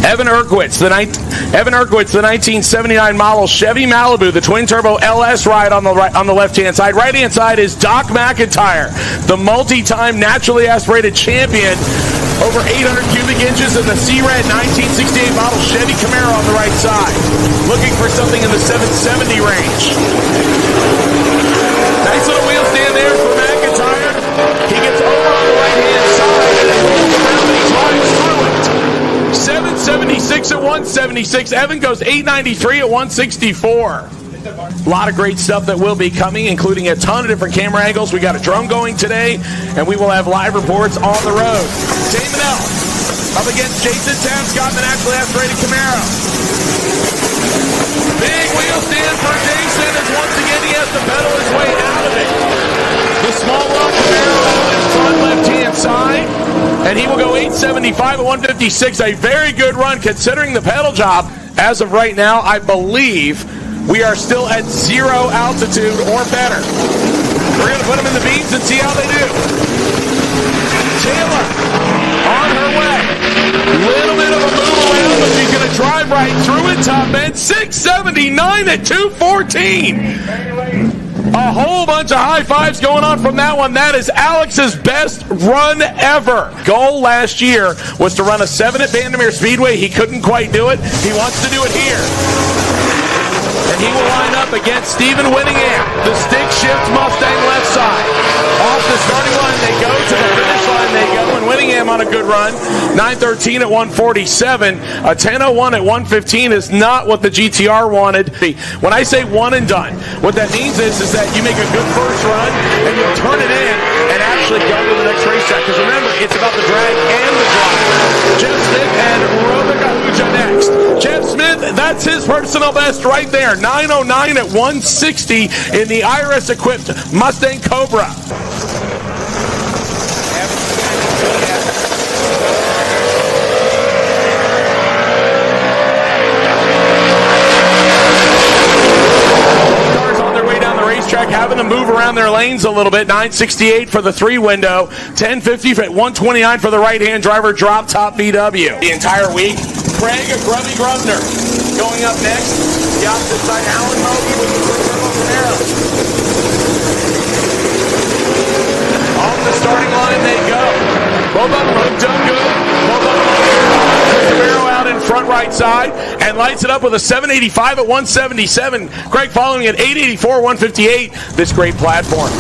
Evan Erkwitz, the 1979 model Chevy Malibu, the twin-turbo LS ride on the left-hand side. Right-hand side is Doc McIntyre, the multi-time naturally aspirated champion, over 800 cubic inches in the C-Red 1968 model Chevy Camaro on the right side. Looking for something in the 770 range. Nice little wheel stand there for McIntyre. He gets over on the right-hand side and then rolls around and he drives through it. 776 at 176. Evan goes 893 at 164. A lot of great stuff that will be coming, including a ton of different camera angles. We got a drone going today, and we will have live reports on the road. Damon L. up against Jason Tapscott in the naturally aspirated Camaro. Big wheel stand for Jason as once again he has to pedal his way out of it. The small wheel Camaro on his front left-hand side, and he will go 875 at 156. A very good run considering the pedal job. As of right now, I believe we are still at 0 altitude or better. We're going to put them in the beams and see how they do. Taylor on her way. Little bit of a move around, but she's going to drive right through it. Top end 679 at 214. A whole bunch of high fives going on from that one. That is Alex's best run ever. Goal last year was to run a 7 at Vandermeer Speedway. He couldn't quite do it. He wants to do it here. And he will line up against Stephen Winningham, the stick shift Mustang left side. Off the starting line they go, to the finish line they go, and Winningham on a good run. 9:13 at 147. A 10:01 at 115 is not what the GTR wanted. When I say one and done, what that means is that you make a good first run and you turn it in and actually go to the next racetrack. Because remember, it's about the drag and the drive. Jeff Smith and Robic Ahuja next. Jeff Smith, that's his personal best right there. 9:09 at 160 in the IRS-equipped Mustang Cobra. Cars on their way down the racetrack, having to move around their lanes a little bit. 968 for the 3-window. 1050 at 129 for the right-hand driver drop top VW. The entire week, Craig Grubby Grubner going up next. The opposite side, Alan Moby with the twin-turbo Camaro. Off the starting line they go. Both of them hooked up good. Both of them Camaro out in front right side and lights it up with a 785 at 177. Craig following at 884, 158. This great platform.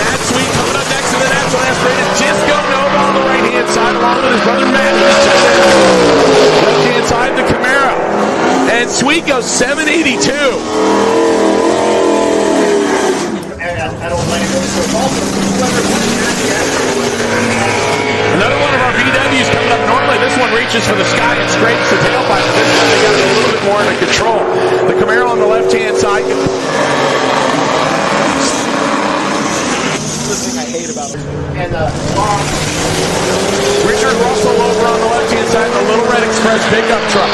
Matt Sweet coming up next to the natural aspirated Disco Nova on the right-hand side along with his brother Magnus. Left-hand side the Camaro. And Sweet goes 782. Another one of our VWs coming up. Normally this one reaches for the sky and scrapes the tailpipe, but this time they got it a little bit more under control. The Camaro on the left-hand side. The thing I hate about it. And Richard Russell over on the left-hand side in the Little Red Express pickup truck.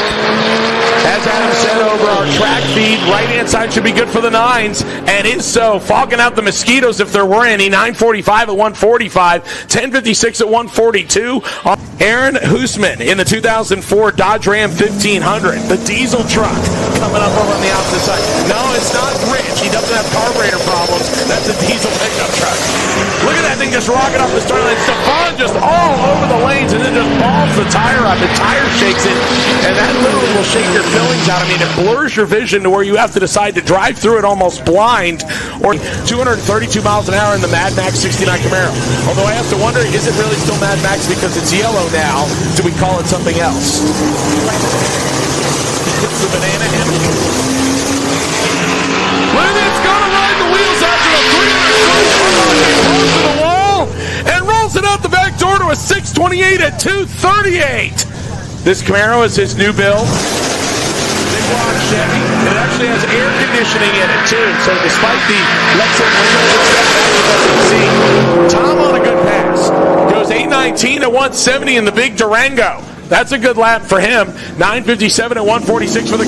As Adam said over our track feed, right-hand side should be good for the 9s, and is so. Fogging out the mosquitoes if there were any. 945 at 145, 1056 at 142. Aaron Hoosman in the 2004 Dodge Ram 1500. The diesel truck coming up over on the opposite side. No, it's not Rich. He doesn't have carburetor problems. That's a diesel pickup truck. Look at that thing just rocking off the start line. Stefan just all over the lanes and then just balls the tire up. The tire shakes it, and that literally will shake your fillings out. I mean, it blurs your vision to where you have to decide to drive through it almost blind, or 232 miles an hour in the Mad Max 69 Camaro. Although I have to wonder, is it really still Mad Max because it's yellow now? Do we call it something else? It's the banana hammock. It's gonna ride the wheels out to the 300 to the wall and rolls it out the back door to a 628 at 238. This Camaro is his new build. Big block Chevy. It actually has air conditioning in it too. So despite the Lexus windows and stuff, that's what you see. Tom on a good pass. Goes 819 to 170 in the big Durango. That's a good lap for him. 957 at 146 for the.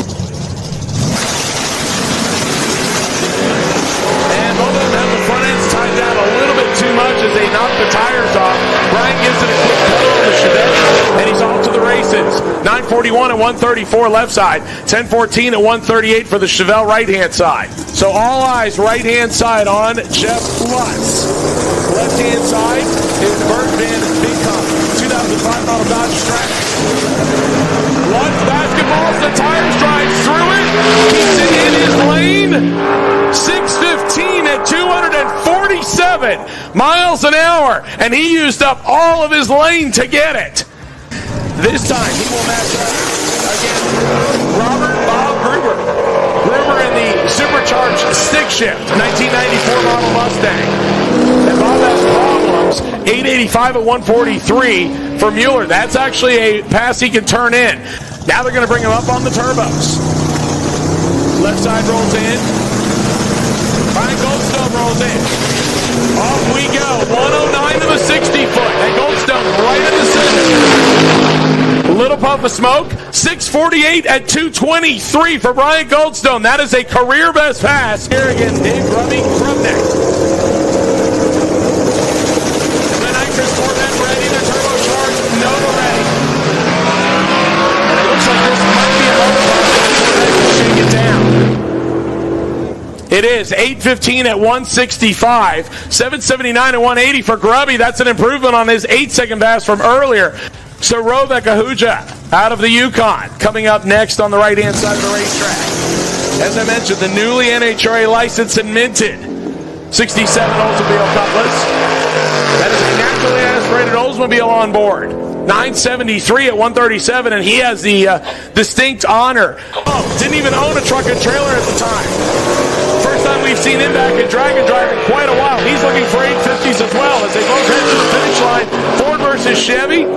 And both of them have the front ends tied down a little bit too much as they knock the tires off. Brian gives it a quick pedal on the Chevette, and he's off to the races. 9:41 at 1:34 left side. 10:14 at 1:38 for the Chevelle right-hand side. So all eyes right-hand side on Jeff Lutz. Left-hand side is Bert Van Beekhunt, 2005 model Dodge Strat. Lutz basketballs the tires, drives through it, keeps it in his lane. 6.15 at 247 miles an hour, and he used up all of his lane to get it. This time he will match up against Robert Bob Gruber. Gruber in the supercharged stick shift 1994 model Mustang. And Bob has problems. 885 at 143 for Mueller. That's actually a pass he can turn in. Now they're going to bring him up on the turbos. Left side rolls in. Brian Goldstone rolls in. Off we go. 109 to the 60-foot. And Goldstone right in the center. Little puff of smoke. 6:48 at 223 for Brian Goldstone. That is a career best pass. Here again, Dave Grubby Krupnik. The nitrous Corvette ready. The turbocharged Nova ready. And it looks like this might be a motor. Shake it down. It is 8:15 at 165, 7:79 at 180 for Grubby. That's an improvement on his 8-second pass from earlier. So Rovek Ahuja out of the Yukon coming up next on the right-hand side of the racetrack. As I mentioned, the newly NHRA licensed and minted 67 Oldsmobile Cutlass. That is a naturally aspirated Oldsmobile on board. 973 at 137, and he has the distinct honor. Oh, didn't even own a truck and trailer at the time. First time we've seen him back in Dragon Drive in quite a while. He's looking for 850s as well as they both head to the finish line. Ford versus Chevy.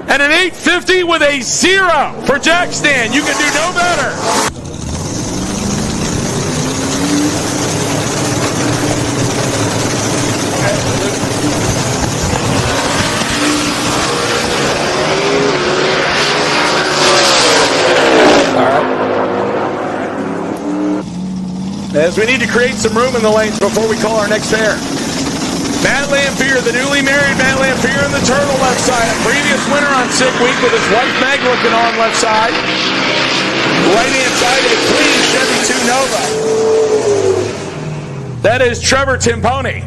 And an 850 with a 0 for Jack Stan. You can do no better. As we need to create some room in the lanes before we call our next pair. Matt Lamphere, the newly married Matt Lamphere in the turtle left side. A previous winner on sick week with his wife Meg looking on left side. Right-hand side, a clean Chevy 2 Nova. That is Trevor Timpone.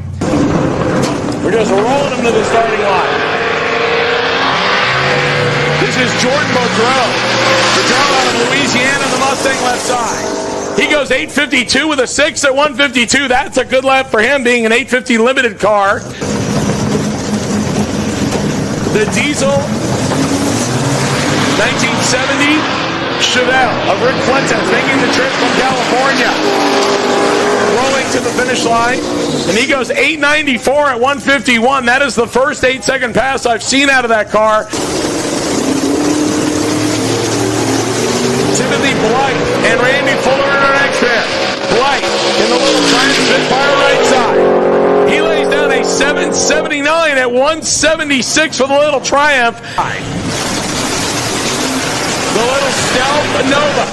We're just rolling him to the starting line. This is Jordan Boudreau. The draw out of Louisiana, the Mustang left side. He goes 852 with a 6 at 152. That's a good lap for him, being an 850 limited car. The diesel 1970 Chevelle of Rick Fuentes making the trip from California. Rolling to the finish line. And he goes 894 at 151. That is the first 8-second pass I've seen out of that car. Timothy Blight and Randy Fuller in our next pair. Blight in the little Triumph Spitfire right side. He lays down a 779 at 176 for the little Triumph. The little Stealth Nova,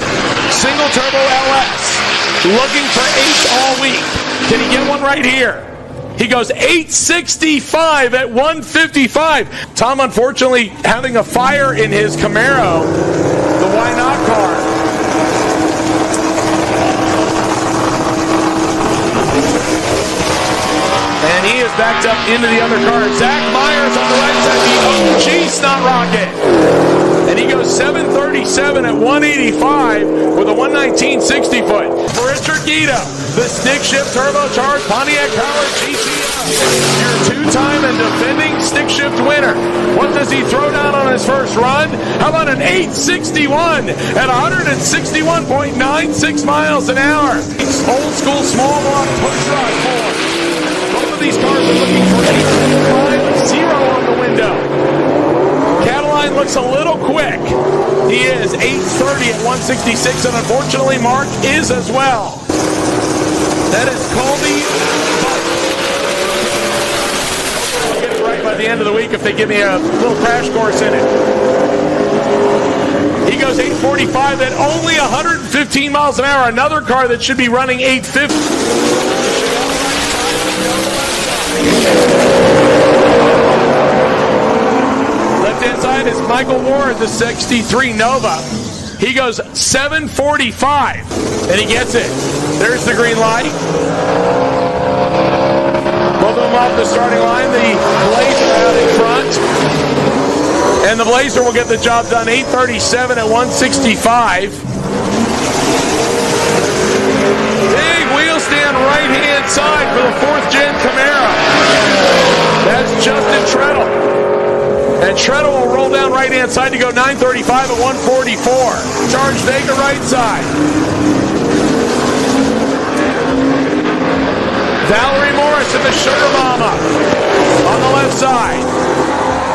single turbo LS. Looking for 8 all week. Can he get one right here? He goes 865 at 155. Tom, unfortunately, having a fire in his Camaro, the Why Not car. And he is backed up into the other car. Zach Myers on the right side, the OG Snot Rocket. And he goes 737 at 185 with a 119 60-foot. For Richard Guido, the stick shift turbocharged Pontiac powered GTO. Your two-time and defending stick shift winner. What does he throw down on his first run? How about an 861 at 161.96 miles an hour? Old school small block push rod form. Both of these cars are looking for 850 on the window. Cataline looks a little quick. He is 830 at 166, and unfortunately Mark is as well. That is Colby. I'll get it right by the end of the week if they give me a little crash course in it. He goes 845 at only 115 miles an hour. Another car that should be running 850. Left-hand side inside is Michael Ward, the 63 Nova. He goes 7:45, and he gets it. There's the green light. Both of them off the starting line. The Blazer out in front. And the Blazer will get the job done. 8:37 at 165. Big wheel stand right-hand side for the 4th-gen Camaro. That's Justin Treadle. And Treadle will roll down right-hand side to go 9:35 at 144. Charge Vega right side. Valerie Morris in the Sugar Mama on the left side.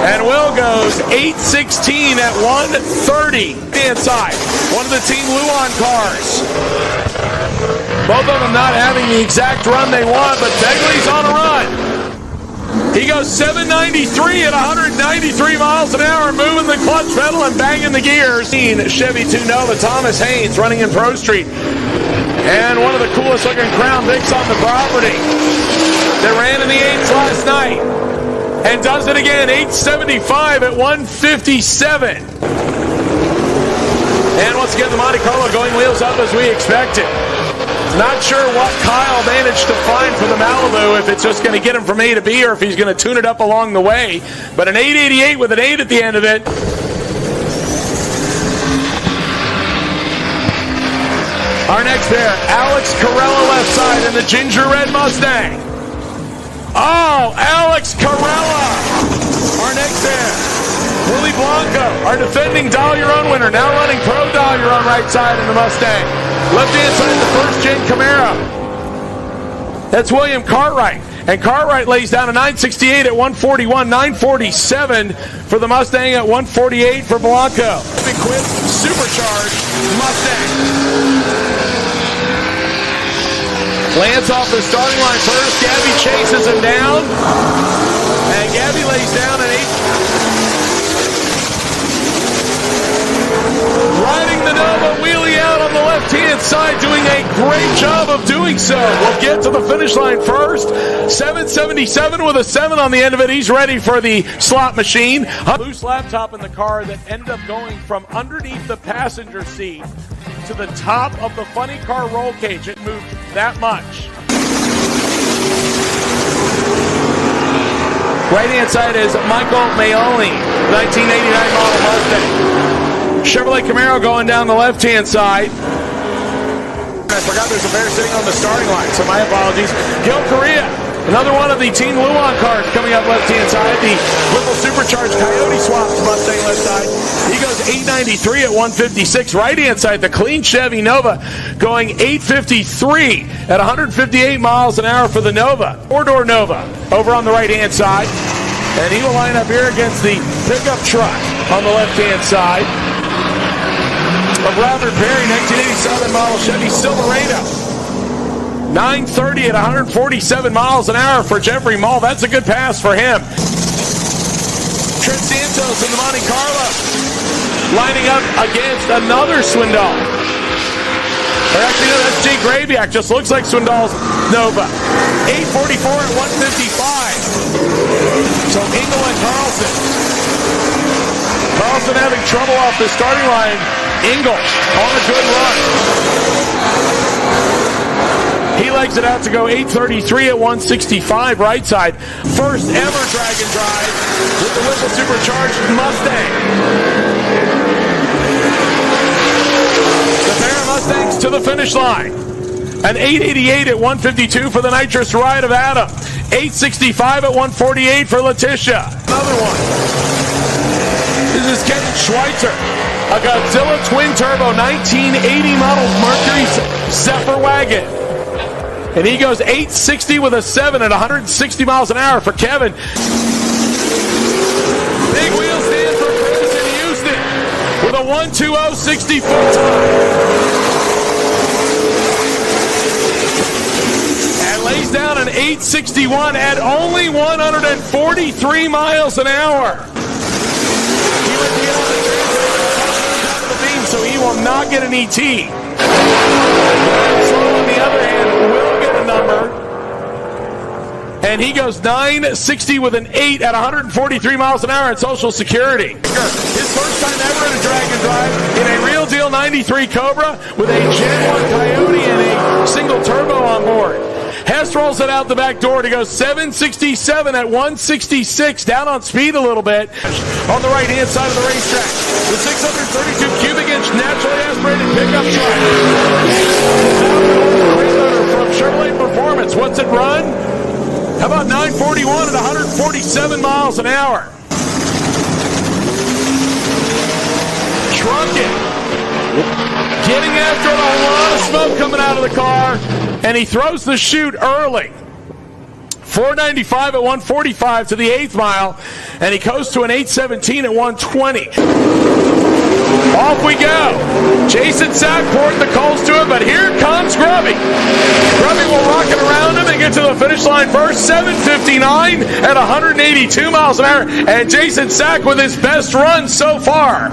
And Will goes 8:16 at 130 inside. One of the Team Luan cars. Both of them not having the exact run they want, but Begley's on a run. He goes 793 at 193 miles an hour, moving the clutch pedal and banging the gears. Chevy 2 Nova, Thomas Haynes running in Pro Street. And one of the coolest looking Crown Vics on the property that ran in the 8s last night. And does it again, 875 at 157. And once again, the Monte Carlo going wheels up as we expected. Not sure what Kyle managed to find for the Malibu, if it's just going to get him from A to B or if he's going to tune it up along the way. But an 888 with an 8 at the end of it. Our next pair, Alex Carella left side in the Ginger Red Mustang. Oh, Alex Carella! Our next pair, Willie Blanco, our defending Dial Your Own winner, now running Pro Dial Your Own right side in the Mustang. Left hand side, the 1st-gen Camaro. That's William Cartwright. And Cartwright lays down a 968 at 141, 947 for the Mustang at 148 for Blanco. Equipped, supercharged Mustang. Lance off the starting line first. Gabby chases him down. And Gabby lays down an 8. Riding the Nova, wheelie out on the left-hand side, doing a great job of doing so. We'll get to the finish line first. 777 with a 7 on the end of it. He's ready for the slot machine. A loose laptop in the car that ended up going from underneath the passenger seat to the top of the funny car roll cage. It moved that much. Right-hand side is Michael Maioli, 1989 model Mustang. Chevrolet Camaro going down the left-hand side. I forgot there's a pair sitting on the starting line, so my apologies. Gil Correa, another one of the Team Luan cars coming up left-hand side. The Whipple Supercharged Coyote swaps Mustang left side. He goes 893 at 156. Right-hand side, the clean Chevy Nova going 853 at 158 miles an hour for the Nova. Four-door Nova over on the right-hand side. And he will line up here against the pickup truck on the left-hand side of Robert Perry, 1987 model Chevy Silverado. 930 at 147 miles an hour for Jeffrey Mull. That's a good pass for him. Trent Santos in the Monte Carlo lining up against another Swindoll. Or actually, no, that's Jake Grabiak. Just looks like Swindoll's Nova. 844 at 155. So Engel and Carlson. Carlson having trouble off the starting line. Engel on a good run. He legs it out to go 833 at 165 right side. First ever drag and drive with the Whipple Supercharged Mustang. The pair of Mustangs to the finish line. An 888 at 152 for the nitrous ride of Adam. 865 at 148 for Letitia. Another one. This is Ken Schweitzer. A Godzilla Twin Turbo 1980 model Mercury Zephyr wagon. And he goes 860 with a 7 at 160 miles an hour for Kevin. Big wheel stand for Chris in Houston with a 120.64 time. And lays down an 861 at only 143 miles an hour. He went the other beam, so he will not get an ET. So on the other hand, will get a number. And he goes 960 with an 8 at 143 miles an hour at Social Security. His first time ever in a drag and drive in a real deal 93 Cobra with a Gen 1 Coyote and a single turbo on board. Hess rolls it out the back door to go 767 at 166, down on speed a little bit. On the right-hand side of the racetrack, the 632 cubic inch naturally aspirated pickup truck. From Chevrolet Performance. What's it run? How about 941 at 147 miles an hour? Trunking. Getting after it, a lot of smoke coming out of the car, and he throws the chute early. 495 at 145 to the 8th mile, and he goes to an 817 at 120. Off we go. Jason Sack poured the coals to it, but here comes Grubby. Grubby will rock it around him and get to the finish line first. 7:59 at 182 miles an hour, and Jason Sack with his best run so far.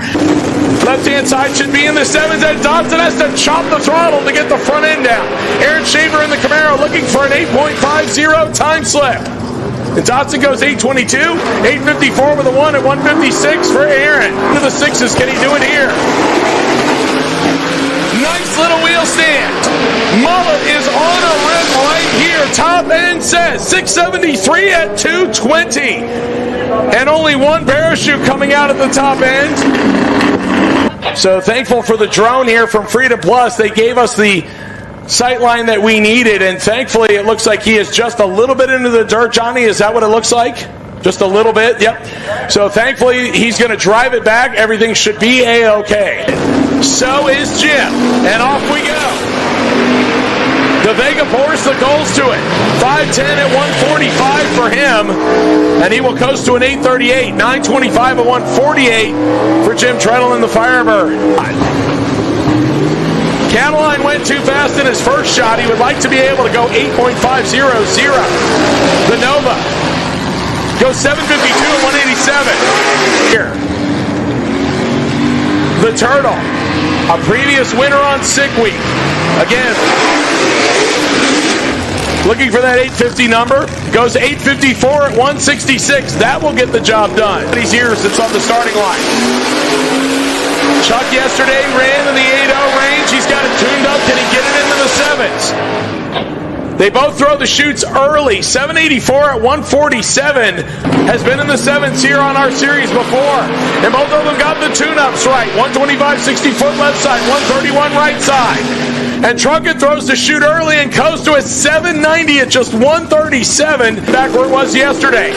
Left-hand side should be in the 7s, and Dodson has to chop the throttle to get the front end down. Aaron Shaver in the Camaro looking for an 8.50 time slip. And Dodson goes 8:22, 8:54 with a 1 at 1:56 for Aaron. To the 6s, can he do it here? Nice little wheel stand. Mullet is on a rim right here. Top end says 673 at 220. And only one parachute coming out at the top end. So thankful for the drone here from Freedom Plus. They gave us the sight line that we needed, and thankfully it looks like he is just a little bit into the dirt. Johnny, is that what it looks like? Just a little bit? Yep. So thankfully he's going to drive it back. Everything should be A-okay. So is Jim, and off we go. The Vega pours the goals to it. 5:10 at 145 for him, and he will coast to an 8:38. 9:25 at 148 for Jim Treadle in the Firebird. Cataline went too fast in his first shot. He would like to be able to go 8.500. The Nova goes 7:52 at 187. Here. The Turtle, a previous winner on Sick Week. Again, looking for that 850 number. Goes 8:54 at 166. That will get the job done. These years it's on the starting line. Chuck yesterday ran in the 8.0 range. He's got it tuned up. Can he get it into the 7s? They both throw the chutes early. 784 at 147 has been in the 7s here on our series before. And both of them got the tune-ups right. 125 60-foot left side, 131 right side. And Trunken throws the chute early and goes to a 790 at just 137, back where it was yesterday.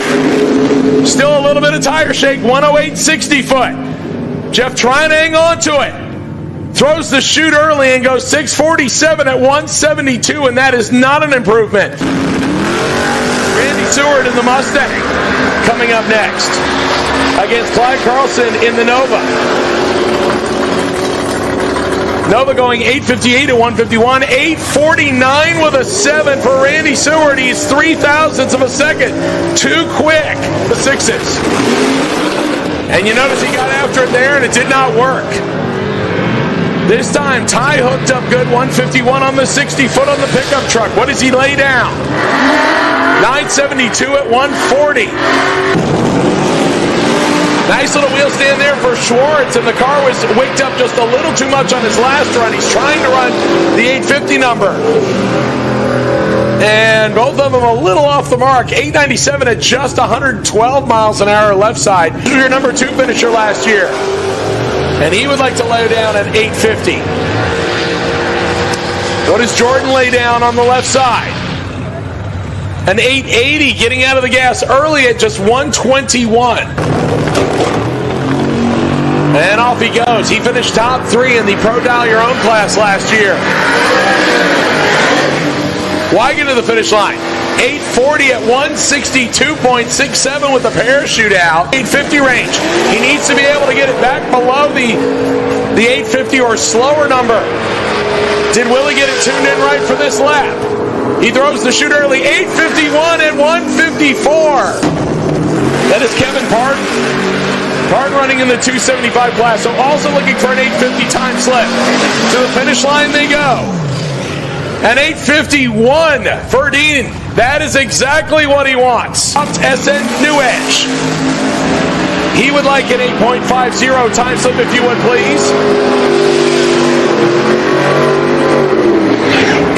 Still a little bit of tire shake, 108 60-foot. Jeff trying to hang on to it. Throws the chute early and goes 647 at 172, and that is not an improvement. Randy Seward in the Mustang coming up next against Clyde Carlson in the Nova. Nova going 8:58 at 151, 8:49 with a 7 for Randy Seward. He's 0.03 of a second too quick. The 6s. And you notice he got after it there, and it did not work. This time, Ty hooked up good, 151 on the 60-foot on the pickup truck. What does he lay down? 972 at 140. Nice little wheel stand there for Schwartz, and the car was wicked up just a little too much on his last run. He's trying to run the 850 number. And both of them a little off the mark. 897 at just 112 miles an hour left side. He was your number 2 finisher last year. And he would like to lay down at 850. What does Jordan lay down on the left side? An 880 getting out of the gas early at just 121. And off he goes. He finished top 3 in the Pro Dial Your Own class last year. Why get to the finish line? 840 at 162.67 with the parachute out. 850 range. He needs to be able to get it back below the 850 or slower number. Did Willie get it tuned in right for this lap? He throws the chute early. 851 at 154. That is Kevin Parton. Parton running in the 275 class. So also looking for an 850 time slip. To the finish line they go. An 851 for Dean That is exactly what he wants. SN New Edge. He would like an 8.50 time slip, if you would, please.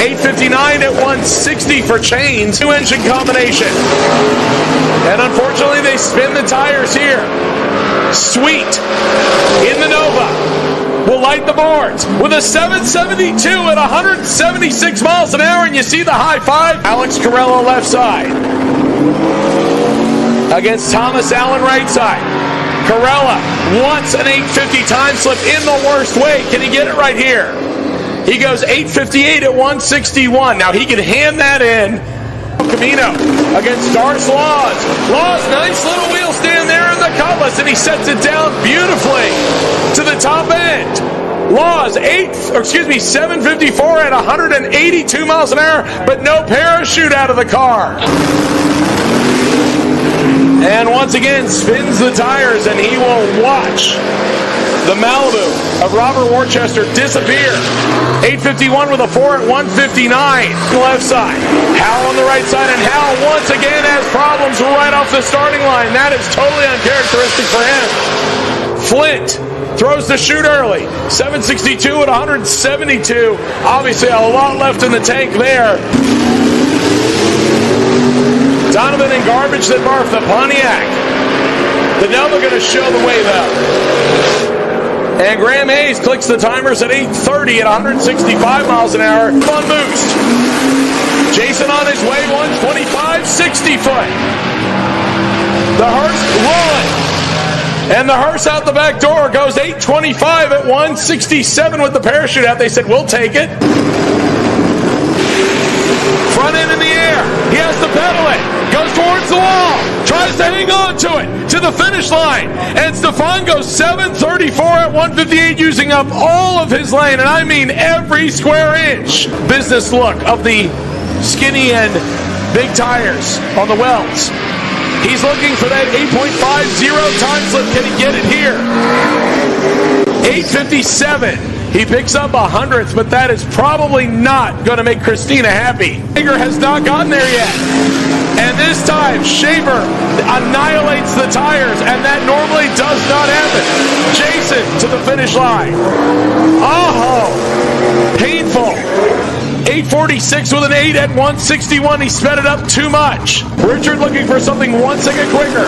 8:59 at 160 for chains. New engine combination. And unfortunately, they spin the tires here. Sweet in the Nova will light the boards with a 772 at 176 miles an hour, and you see the high five. Alex Carrello left side against Thomas Allen right side. Carrello wants an 850 time slip in the worst way. Can he get it right here? He goes 8:58 at 161. Now he can hand that in. Camino against Darce Laws. Laws, nice little wheel stand there in the cutlass, and he sets it down beautifully to the top end. Laws, 754 at 182 miles an hour, but no parachute out of the car. And once again, spins the tires, and he will watch the Malibu of Robert Worcester disappear. 8:51 with a 4 at 159. Left side. Howell on the right side, and Howell once again has problems right off the starting line. That is totally uncharacteristic for him. Flint throws the chute early. 762 at 172. Obviously a lot left in the tank there. Donovan and Garbage that barf the Pontiac. The Nova going to show the way though. And Graham Hayes clicks the timers at 8:30 at 165 miles an hour. Fun boost. Jason on his way, 125, 60 foot. The hearse rolling. And the hearse out the back door goes 8:25 at 167 with the parachute out. They said, we'll take it. Front end in the air. He has to pedal it. Goes towards the wall. Tries to hang on to it. To the finish line. And Stefan goes 7:34 at 158 using up all of his lane. And I mean every square inch. Business look of the skinny and big tires on the welds. He's looking for that 8.50 time slip. Can he get it here? 8:57. He picks up 100th, but that is probably not going to make Christina happy. Hager has not gotten there yet. And this time, Shaver annihilates the tires, and that normally does not happen. Jason to the finish line. Oh, painful. 8:46 with an 8 at 161. He sped it up too much. Richard looking for something 1 second quicker.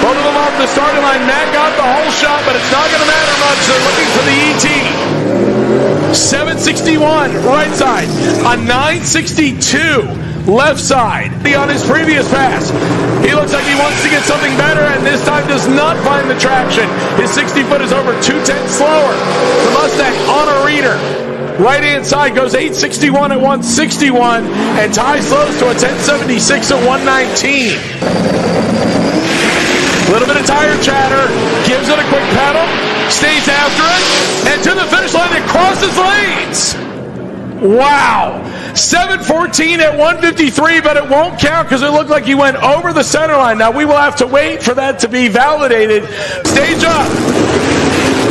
Both of them off the starting line. Matt got the whole shot, but it's not going to matter much. They're looking for the ET. 761 right side. A 962 left side. On his previous pass. He looks like he wants to get something better, and this time does not find the traction. His 60 foot is over 2/10 slower. The Mustang on a reader. Right-hand side goes 8:61 at 161, and Ty slows to a 10:76 at 119. A little bit of tire chatter, gives it a quick pedal, stays after it, and to the finish line and crosses lanes. Wow. 7:14 at 153, but it won't count because it looked like he went over the center line. Now we will have to wait for that to be validated. Stage up.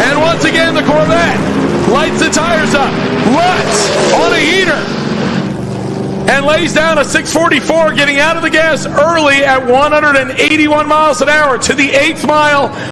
And once again, the Corvette lights the tires up. Lutz on a heater. And lays down a 644, getting out of the gas early at 181 miles an hour to the 8th mile.